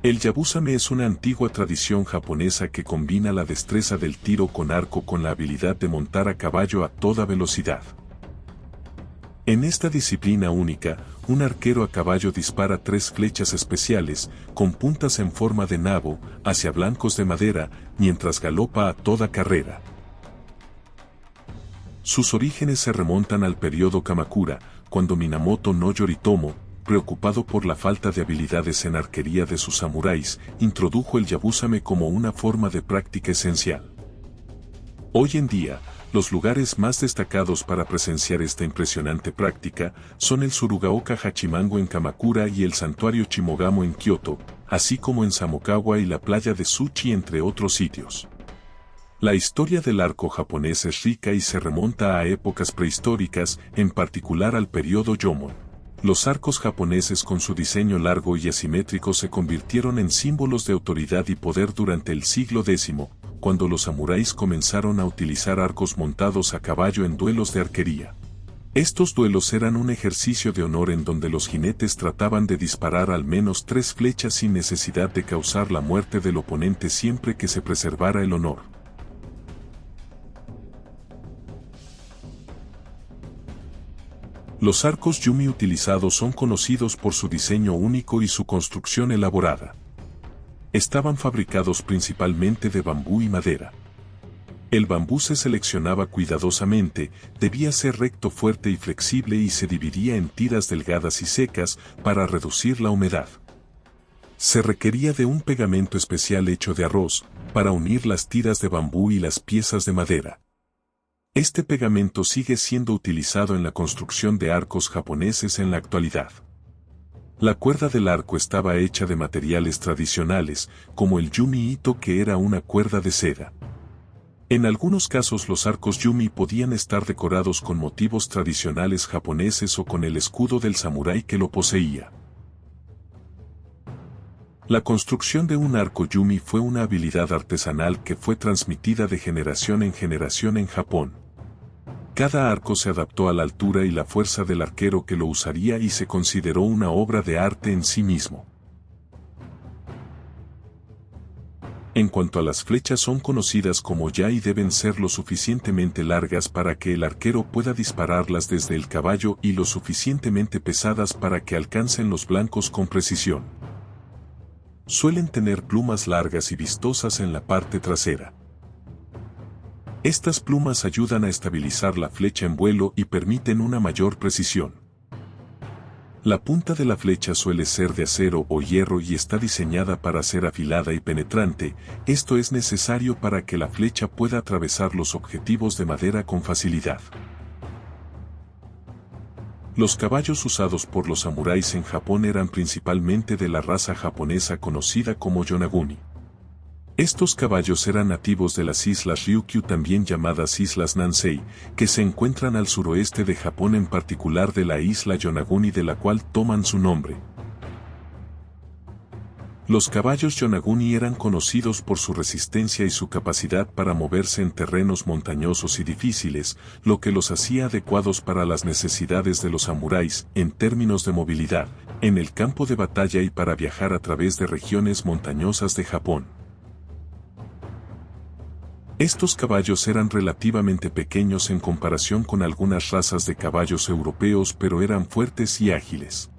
El yabusame es una antigua tradición japonesa que combina la destreza del tiro con arco con la habilidad de montar a caballo a toda velocidad. En esta disciplina única, un arquero a caballo dispara 3 flechas especiales, con puntas en forma de nabo, hacia blancos de madera, mientras galopa a toda carrera. Sus orígenes se remontan al periodo Kamakura, cuando Minamoto no Yoritomo, preocupado por la falta de habilidades en arquería de sus samuráis, introdujo el yabusame como una forma de práctica esencial. Hoy en día, los lugares más destacados para presenciar esta impresionante práctica son el Tsurugaoka Hachimango en Kamakura y el Santuario Chimogamo en Kioto, así como en Samokawa y la playa de Tsuchi entre otros sitios. La historia del arco japonés es rica y se remonta a épocas prehistóricas, en particular al periodo Jomon. Los arcos japoneses con su diseño largo y asimétrico se convirtieron en símbolos de autoridad y poder durante el siglo X, cuando los samuráis comenzaron a utilizar arcos montados a caballo en duelos de arquería. Estos duelos eran un ejercicio de honor en donde los jinetes trataban de disparar al menos 3 flechas sin necesidad de causar la muerte del oponente siempre que se preservara el honor. Los arcos yumi utilizados son conocidos por su diseño único y su construcción elaborada. Estaban fabricados principalmente de bambú y madera. El bambú se seleccionaba cuidadosamente, debía ser recto, fuerte y flexible y se dividía en tiras delgadas y secas para reducir la humedad. Se requería de un pegamento especial hecho de arroz para unir las tiras de bambú y las piezas de madera. Este pegamento sigue siendo utilizado en la construcción de arcos japoneses en la actualidad. La cuerda del arco estaba hecha de materiales tradicionales, como el yumi ito, que era una cuerda de seda. En algunos casos los arcos yumi podían estar decorados con motivos tradicionales japoneses o con el escudo del samurái que lo poseía. La construcción de un arco yumi fue una habilidad artesanal que fue transmitida de generación en generación en Japón. Cada arco se adaptó a la altura y la fuerza del arquero que lo usaría y se consideró una obra de arte en sí mismo. En cuanto a las flechas, son conocidas como ya y deben ser lo suficientemente largas para que el arquero pueda dispararlas desde el caballo y lo suficientemente pesadas para que alcancen los blancos con precisión. Suelen tener plumas largas y vistosas en la parte trasera. Estas plumas ayudan a estabilizar la flecha en vuelo y permiten una mayor precisión. La punta de la flecha suele ser de acero o hierro y está diseñada para ser afilada y penetrante. Esto es necesario para que la flecha pueda atravesar los objetivos de madera con facilidad. Los caballos usados por los samuráis en Japón eran principalmente de la raza japonesa conocida como Yonaguni. Estos caballos eran nativos de las islas Ryukyu, también llamadas Islas Nansei, que se encuentran al suroeste de Japón, en particular de la isla Yonaguni, de la cual toman su nombre. Los caballos Yonaguni eran conocidos por su resistencia y su capacidad para moverse en terrenos montañosos y difíciles, lo que los hacía adecuados para las necesidades de los samuráis en términos de movilidad, en el campo de batalla y para viajar a través de regiones montañosas de Japón. Estos caballos eran relativamente pequeños en comparación con algunas razas de caballos europeos, pero eran fuertes y ágiles.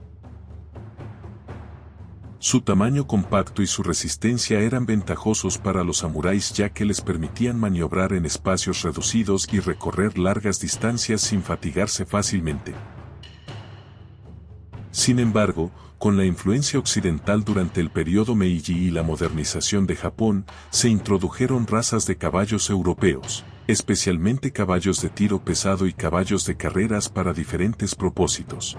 Su tamaño compacto y su resistencia eran ventajosos para los samuráis, ya que les permitían maniobrar en espacios reducidos y recorrer largas distancias sin fatigarse fácilmente. Sin embargo, con la influencia occidental durante el periodo Meiji y la modernización de Japón, se introdujeron razas de caballos europeos, especialmente caballos de tiro pesado y caballos de carreras para diferentes propósitos.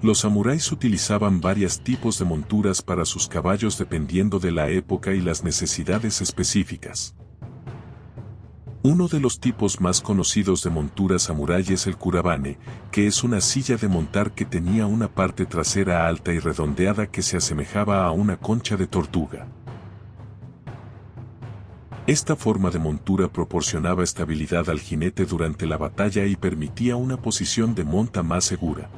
Los samuráis utilizaban varios tipos de monturas para sus caballos dependiendo de la época y las necesidades específicas. Uno de los tipos más conocidos de montura samurái es el kurabane, que es una silla de montar que tenía una parte trasera alta y redondeada que se asemejaba a una concha de tortuga. Esta forma de montura proporcionaba estabilidad al jinete durante la batalla y permitía una posición de monta más segura.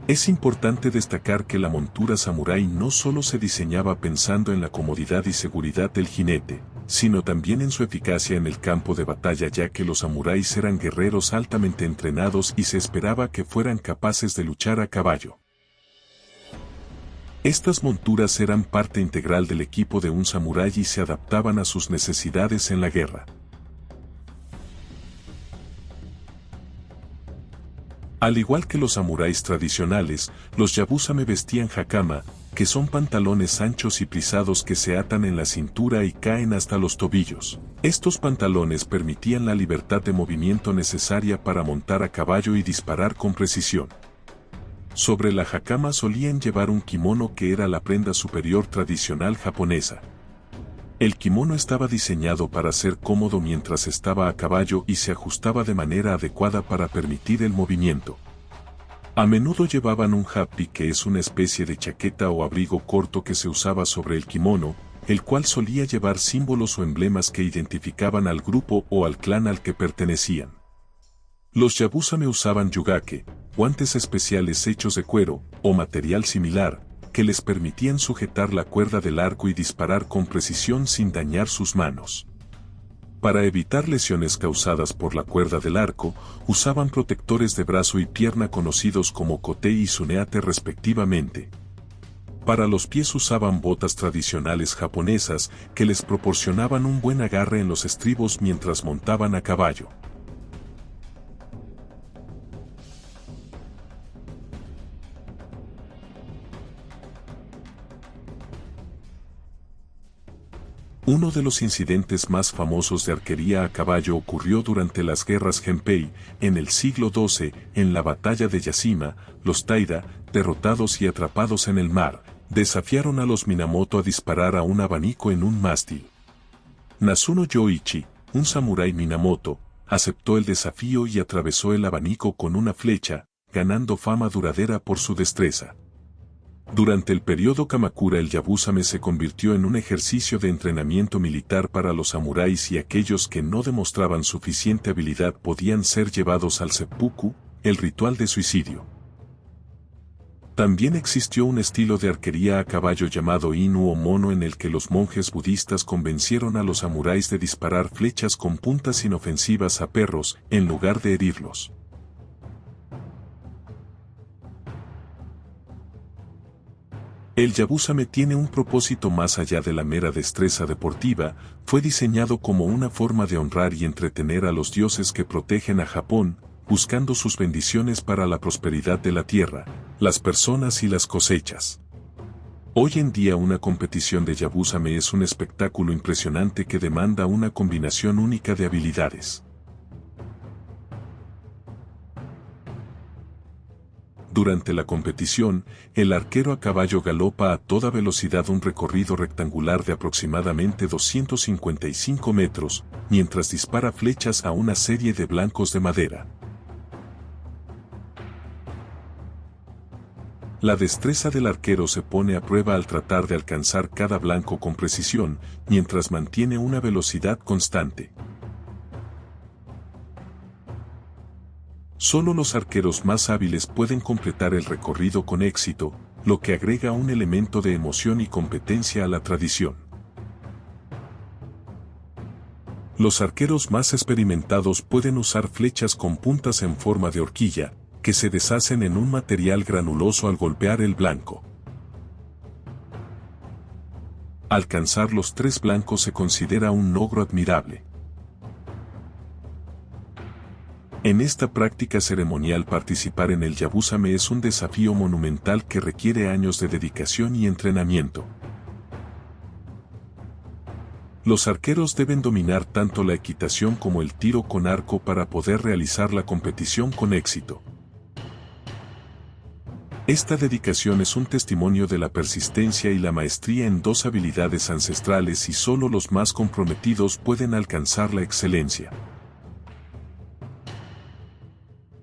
Es importante destacar que la montura samurái no solo se diseñaba pensando en la comodidad y seguridad del jinete, sino también en su eficacia en el campo de batalla, ya que los samuráis eran guerreros altamente entrenados y se esperaba que fueran capaces de luchar a caballo. Estas monturas eran parte integral del equipo de un samurái y se adaptaban a sus necesidades en la guerra. Al igual que los samuráis tradicionales, los yabusame vestían hakama, que son pantalones anchos y plisados que se atan en la cintura y caen hasta los tobillos. Estos pantalones permitían la libertad de movimiento necesaria para montar a caballo y disparar con precisión. Sobre la hakama solían llevar un kimono, que era la prenda superior tradicional japonesa. El kimono estaba diseñado para ser cómodo mientras estaba a caballo y se ajustaba de manera adecuada para permitir el movimiento. A menudo llevaban un happi, que es una especie de chaqueta o abrigo corto que se usaba sobre el kimono, el cual solía llevar símbolos o emblemas que identificaban al grupo o al clan al que pertenecían. Los yabusame usaban yugake, guantes especiales hechos de cuero o material similar, que les permitían sujetar la cuerda del arco y disparar con precisión sin dañar sus manos. Para evitar lesiones causadas por la cuerda del arco, usaban protectores de brazo y pierna conocidos como kote y suneate respectivamente. Para los pies usaban botas tradicionales japonesas que les proporcionaban un buen agarre en los estribos mientras montaban a caballo. Uno de los incidentes más famosos de arquería a caballo ocurrió durante las guerras Genpei, en el siglo XII, en la batalla de Yashima. Los Taira, derrotados y atrapados en el mar, desafiaron a los Minamoto a disparar a un abanico en un mástil. Nasuno Yoichi, un samurái Minamoto, aceptó el desafío y atravesó el abanico con una flecha, ganando fama duradera por su destreza. Durante el periodo Kamakura, el yabusame se convirtió en un ejercicio de entrenamiento militar para los samuráis, y aquellos que no demostraban suficiente habilidad podían ser llevados al seppuku, el ritual de suicidio. También existió un estilo de arquería a caballo llamado Inu o mono, en el que los monjes budistas convencieron a los samuráis de disparar flechas con puntas inofensivas a perros, en lugar de herirlos. El yabusame tiene un propósito más allá de la mera destreza deportiva. Fue diseñado como una forma de honrar y entretener a los dioses que protegen a Japón, buscando sus bendiciones para la prosperidad de la tierra, las personas y las cosechas. Hoy en día, una competición de yabusame es un espectáculo impresionante que demanda una combinación única de habilidades. Durante la competición, el arquero a caballo galopa a toda velocidad un recorrido rectangular de aproximadamente 255 metros, mientras dispara flechas a una serie de blancos de madera. La destreza del arquero se pone a prueba al tratar de alcanzar cada blanco con precisión, mientras mantiene una velocidad constante. Solo los arqueros más hábiles pueden completar el recorrido con éxito, lo que agrega un elemento de emoción y competencia a la tradición. Los arqueros más experimentados pueden usar flechas con puntas en forma de horquilla, que se deshacen en un material granuloso al golpear el blanco. Alcanzar los 3 blancos se considera un logro admirable. En esta práctica ceremonial, participar en el yabusame es un desafío monumental que requiere años de dedicación y entrenamiento. Los arqueros deben dominar tanto la equitación como el tiro con arco para poder realizar la competición con éxito. Esta dedicación es un testimonio de la persistencia y la maestría en 2 habilidades ancestrales, y solo los más comprometidos pueden alcanzar la excelencia.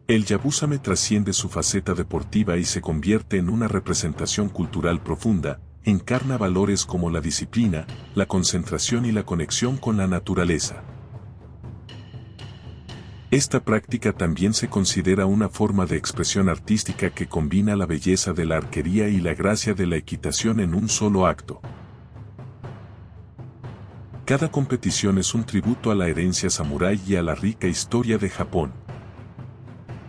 El yabusame trasciende su faceta deportiva y se convierte en una representación cultural profunda, encarna valores como la disciplina, la concentración y la conexión con la naturaleza. Esta práctica también se considera una forma de expresión artística que combina la belleza de la arquería y la gracia de la equitación en un solo acto. Cada competición es un tributo a la herencia samurái y a la rica historia de Japón.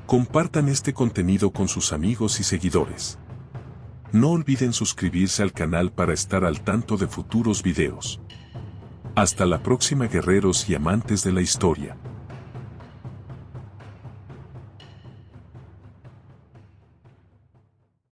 Compartan este contenido con sus amigos y seguidores. No olviden suscribirse al canal para estar al tanto de futuros videos. Hasta la próxima, guerreros y amantes de la historia.